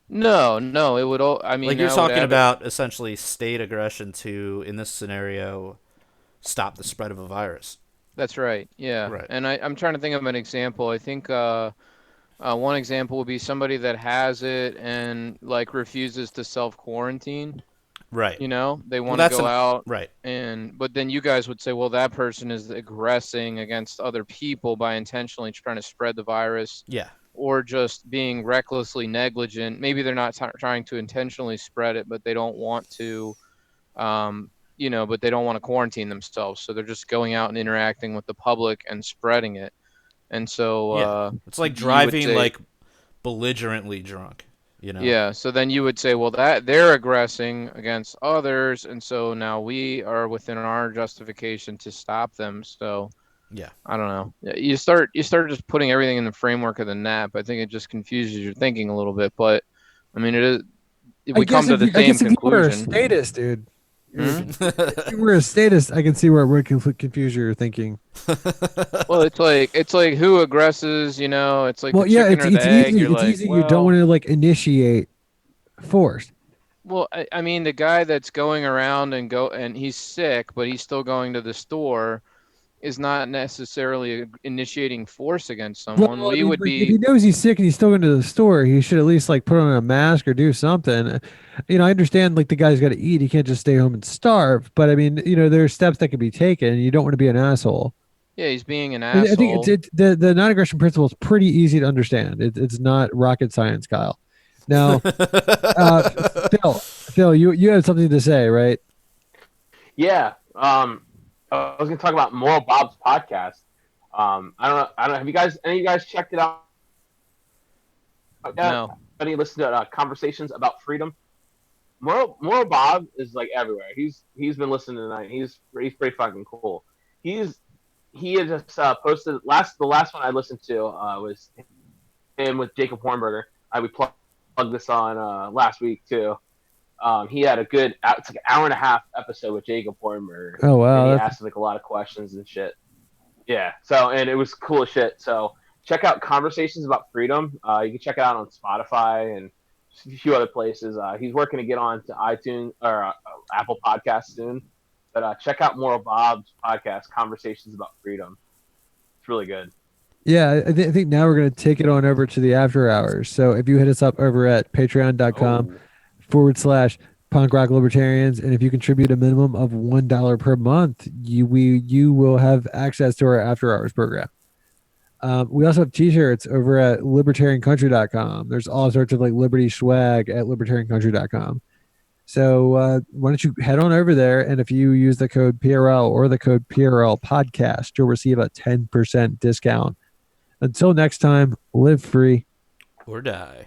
No, it would all. I mean, like, you're talking about essentially state aggression to, in this scenario, stop the spread of a virus. That's right. Yeah. Right. And I'm trying to think of an example. I think one example would be somebody that has it and like refuses to self-quarantine. Right. You know, they want to go out. Right. But then you guys would say, well, that person is aggressing against other people by intentionally trying to spread the virus. Yeah. Or just being recklessly negligent. Maybe they're not trying to intentionally spread it, but they don't want to, you know, but they don't want to quarantine themselves. So they're just going out and interacting with the public and spreading it. And so It's like you would driving say- like belligerently drunk. You know. Yeah, so then you would say, well, that they're aggressing against others, and so now we are within our justification to stop them. So Yeah. I don't know. You start just putting everything in the framework of the NAP. I think it just confuses your thinking a little bit, but I mean, it is. We come to the I same guess if you were a conclusion. statist, dude. Hmm? If you were a statist, I can see where it would confuse your thinking. Well, it's like who aggresses, you know? It's like Well, the yeah, chicken or the it's egg. easy. You're It's like, easy. You don't well, want to like initiate force. well, I mean, the guy that's going around and he's sick, but he's still going to the store, is not necessarily initiating force against someone. Well, I We mean, would like, if he be, knows he's sick and he's still going to the store, he should at least like put on a mask or do something. You know, I understand like the guy's got to eat; he can't just stay home and starve. But I mean, you know, there are steps that can be taken. You don't want to be an asshole. yeah, he's being an I think asshole. the non-aggression principle is pretty easy to understand. It's not rocket science, Kyle. Now, Phil, you had something to say, right? Yeah. I was gonna talk about Moral Bob's podcast. I don't know. Have you guys? Any of you guys checked it out? No. Any listened to Conversations About Freedom? Moral Bob is like everywhere. He's been listening tonight. He's pretty fucking cool. He had just posted the last one I listened to was him with Jacob Hornberger. We plugged this on last week too. He had a good it's like an hour and a half episode with Jacob Hornberger. Oh wow, And he asked like a lot of questions and shit. Yeah. So and it was cool as shit. So check out Conversations About Freedom. You can check it out on Spotify and a few other places. He's working to get on to iTunes or Apple Podcasts soon. But check out Moral Bob's podcast, Conversations About Freedom. It's really good. Yeah, I think now we're going to take it on over to the after hours. So if you hit us up over at patreon.com/punk rock libertarians, and if you contribute a minimum of $1 per month, you will have access to our after hours program. We also have t-shirts over at libertariancountry.com. There's all sorts of like liberty swag at libertariancountry.com. So why don't you head on over there, and if you use the code PRL or the code PRL podcast, you'll receive a 10% discount. Until next time, live free Or die.